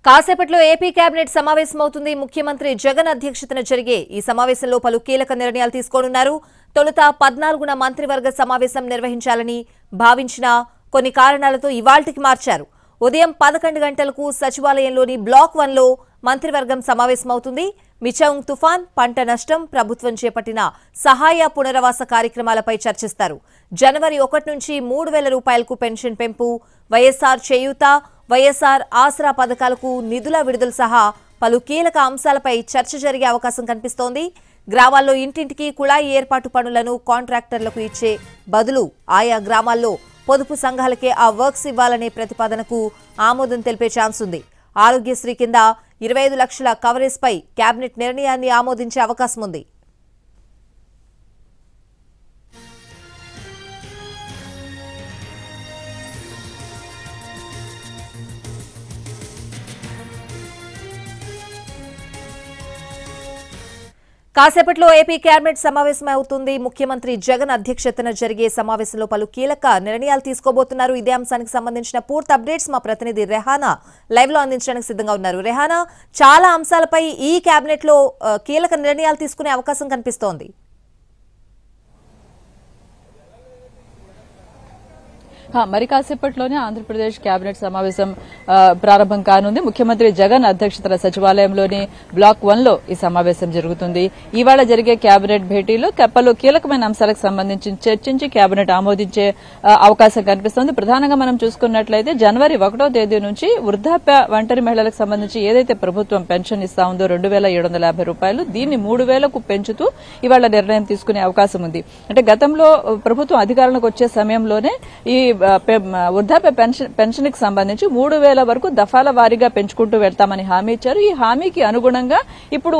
కాసేపట్లో AP cabinet సమావేశమవుతుంది. ముఖ్యమంత్రి జగన్ అధ్యక్షతన జరిగే ఈ సమావేశంలో పలు కీలక నిర్ణయాలు తీసుకోనున్నారు. తొలుత 14న మంత్రివర్గ సమావేశం నిర్వహించాలని భావించిన కొన్ని కారణాలతో ఇవాల్టికి మార్చారు. ఉదయం 11 గంటలకు సచివాలయంలోని బ్లాక్ 1లో మంత్రివర్గం సమావేశమవుతుంది. మిచౌంగ్ తుఫాన్, పంట నష్టం, ప్రభుత్వం చేపట్టిన సహాయ పునరావాస కార్యక్రమాలపై చర్చిస్తారు. జనవరి 1 నుంచి 3,000 రూపాయలకు పెన్షన్ పెంపు, వైఎస్ఆర్ చేయూత, వైఎస్ఆర్ ఆసరా పథకాలకు నిధుల విడుదల సహా పలు కీలక అంశాలపై చర్చ జరిగే అవకాశం కనిపిస్తోంది. గ్రామాల్లో ఇంటింటికి కుళాయి ఏర్పాటు పనులను కాంట్రాక్టర్లకు ఇచ్చే బదులు ఆయా గ్రామాల్లో పొదుపు సంఘాలకే ఆ వర్క్స్ ఇవ్వాలనే ప్రతిపాదనకు ఆమోదం తెలిపే ఛాన్స్ ఉంది. ఆరోగ్యశ్రీ కింద 25 లక్షల కవరేజ్ పై కేబినెట్ నిర్ణయాన్ని ఆమోదించే అవకాశం ఉంది. కాసేపట్లో ఏపీ కేబినెట్ సమావేశం అవుతుంది. ముఖ్యమంత్రి జగన్ అధ్యక్షతన జరిగే సమావేశంలో పలు కీలక నిర్ణయాలు తీసుకోబోతున్నారు. ఇదే అంశానికి సంబంధించిన పూర్తి అప్డేట్స్ మా ప్రతినిధి రెహానా లైవ్ లో అందించడానికి సిద్ధంగా ఉన్నారు. రెహానా, చాలా అంశాలపై ఈ కేబినెట్ లో కీలక నిర్ణయాలు తీసుకునే అవకాశం కనిపిస్తోంది. మరి కాసేపట్లోనే ఆంధ్రప్రదేశ్ కేబినెట్ సమావేశం ప్రారంభం కానుంది. ముఖ్యమంత్రి జగన్ అధ్యక్షతన సచివాలయంలోని బ్లాక్ 1లో ఈ సమావేశం జరుగుతుంది. ఇవాళ జరిగే కేబినెట్ భేటీలో పలు కీలకమైన అంశాలకు సంబంధించి చర్చించి కేబినెట్ ఆమోదించే అవకాశం కనిపిస్తోంది. ప్రధానంగా మనం చూసుకున్నట్లయితే జనవరి 1వ తేదీ నుంచి వృద్ధాప్య ఒంటరి మహిళలకు సంబంధించి ఏదైతే ప్రభుత్వం పెన్షన్ ఇస్తా ఉందో 2,750 రూపాయలు, దీన్ని 3,000కు పెంచుతూ ఇవాళ నిర్ణయం తీసుకునే అవకాశం ఉంది. అంటే గతంలో ప్రభుత్వం అధికారంలోకి వచ్చే సమయంలోనే ఈ వృద్ధాప్య పెన్షన్ కి సంబంధించి 3,000 వరకు దఫాల వారీగా పెంచుకుంటూ వెళ్తామని హామీ ఇచ్చారు. ఈ హామీకి అనుగుణంగా ఇప్పుడు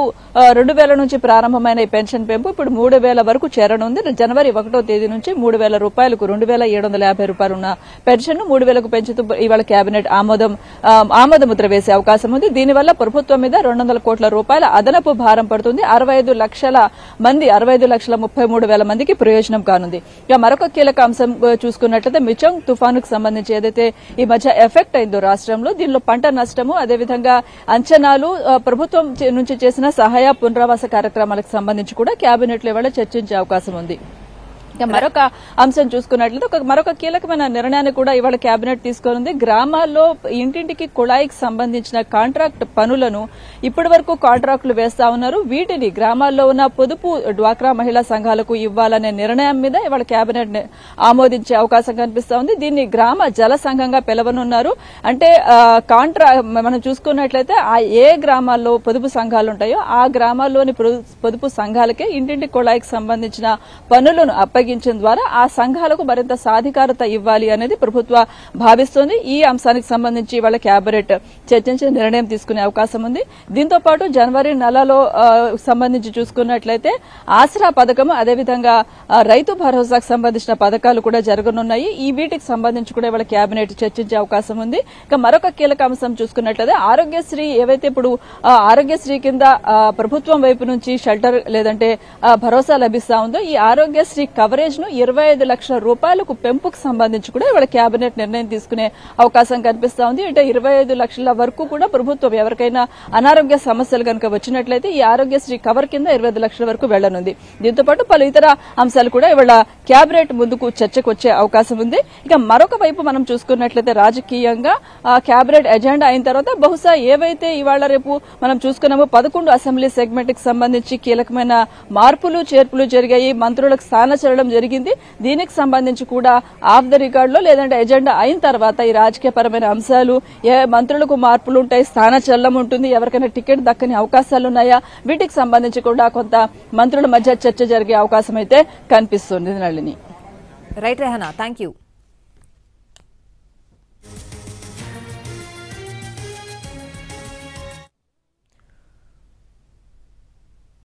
2,000 నుంచి ప్రారంభమైన ఈ పెన్షన్ పెంపు ఇప్పుడు 3,000 వరకు చేరనుంది. జనవరి 1వ తేదీ నుంచి 3,000 రూపాయలకు 2,750 రూపాయలు ఉన్న పెన్షన్ 3,000కు పెంచుతూ ఇవాళ కేబినెట్ ఆమోద ముద్ర వేసే అవకాశం ఉంది. దీనివల్ల ప్రభుత్వం మీద 200 కోట్ల రూపాయల అదనపు భారం పడుతుంది. 65 లక్షల 33,000 మందికి ప్రయోజనం కానుంది. ఇక మరొక కీలక అంశం చూసుకున్నట్లయితే మిచౌంగ్ తుఫానుకు సంబంధించి ఏదైతే ఈ మధ్య ఎఫెక్ట్ అయిందో రాష్ట్రంలో, దీనిలో పంట నష్టము, అదేవిధంగా అంచనాలు, ప్రభుత్వం నుంచి చేసిన సహాయ పునరావాస కార్యక్రమాలకు సంబంధించి కూడా కేబినెట్ లో ఇవాళ చర్చించే అవకాశం ఉంది. మరొక అంశం చూసుకున్నట్లయితే మరొక కీలకమైన నిర్ణయాన్ని కూడా ఇవాళ కేబినెట్ తీసుకుని గ్రామాల్లో ఇంటింటికి కుళాయికి సంబంధించిన కాంట్రాక్ట్ పనులను ఇప్పటి వరకు కాంట్రాక్టులు వేస్తా ఉన్నారు. వీటిని గ్రామాల్లో ఉన్న పొదుపు డ్వాక్రా మహిళా సంఘాలకు ఇవ్వాలనే నిర్ణయం మీద ఇవాళ కేబినెట్ ఆమోదించే అవకాశం కనిపిస్తా ఉంది. దీన్ని గ్రామ జల సంఘంగా పిలవనున్నారు. అంటే మనం చూసుకున్నట్లయితే ఏ గ్రామాల్లో పొదుపు సంఘాలు ఉంటాయో ఆ గ్రామాల్లోని పొదుపు సంఘాలకే ఇంటింటి కుళాయికి సంబంధించిన పనులను అప్పగించడం ద్వారా ఆ సంఘాలకు మరింత సాధికారత ఇవ్వాలి అనేది ప్రభుత్వ భావిస్తోంది. ఈ అంశానికి సంబంధించి వాళ్ళ కేబినెట్ చర్చించి నిర్ణయం తీసుకునే అవకాశం ఉంది. దీంతో పాటు జనవరి నెలలో సంబంధించి చూసుకున్నట్లయితే ఆసరా పథకం, అదేవిధంగా రైతు భరోసాకు సంబంధించిన పథకాలు కూడా జరగనున్నాయి. ఈ వీటికి సంబంధించి కూడా వాళ్ళ కేబినెట్ చర్చించే అవకాశం ఉంది. ఇక మరొక కీలక అంశం చూసుకున్నట్లయితే ఆరోగ్యశ్రీ, ఏవైతే ఇప్పుడు ఆరోగ్యశ్రీ కింద ప్రభుత్వం వైపు నుంచి షెల్టర్ లేదంటే భరోసా లభిస్తా ఉందో ఈ ఆరోగ్యశ్రీ కవరేజ్ ను 25 లక్షల రూపాయలకు పెంపుకు సంబంధించి కూడా ఇవాళ కేబినెట్ నిర్ణయం తీసుకునే అవకాశం కనిపిస్తా ఉంది. అంటే 25 లక్షల వరకు కూడా ప్రభుత్వం ఎవరికైనా అనారోగ్య సమస్యలు కనుక వచ్చినట్లయితే ఈ ఆరోగ్యశ్రీ కవర్ కింద 25 లక్షల వరకు వెళ్లనుంది. దీంతో పాటు పలు ఇతర అంశాలు కూడా ఇవాళ కేబినెట్ ముందుకు చర్చకు వచ్చే అవకాశం ఉంది. ఇక మరొక వైపు మనం చూసుకున్నట్లయితే రాజకీయంగా కేబినెట్ ఎజెండా అయిన తర్వాత బహుశా ఏవైతే ఇవాళ రేపు మనం చూసుకున్నామో 11 అసెంబ్లీ సెగ్మెంట్ కి సంబంధించి కీలకమైన మార్పులు చేర్పులు జరిగాయి. మంత్రులకు స్థానచలనం జరిగింది. దీనికి సంబంధించి కూడా ఆఫ్ ద రికార్డ్ లో లేదంటే ఎజెండా అయిన తర్వాత ఈ రాజకీయపరమైన అంశాలు, ఏ మంత్రులకు మార్పులు ఉంటాయి, స్థానచలనం ఉంటుంది, ఎవరికైనా టికెట్ దక్కని అవకాశాలున్నాయా, వీటికి సంబంధించి కూడా కొంత మంత్రుల మధ్య చర్చ జరిగే అవకాశం అయితే కనిపిస్తుంది. Nalini. Right Rehana, thank you.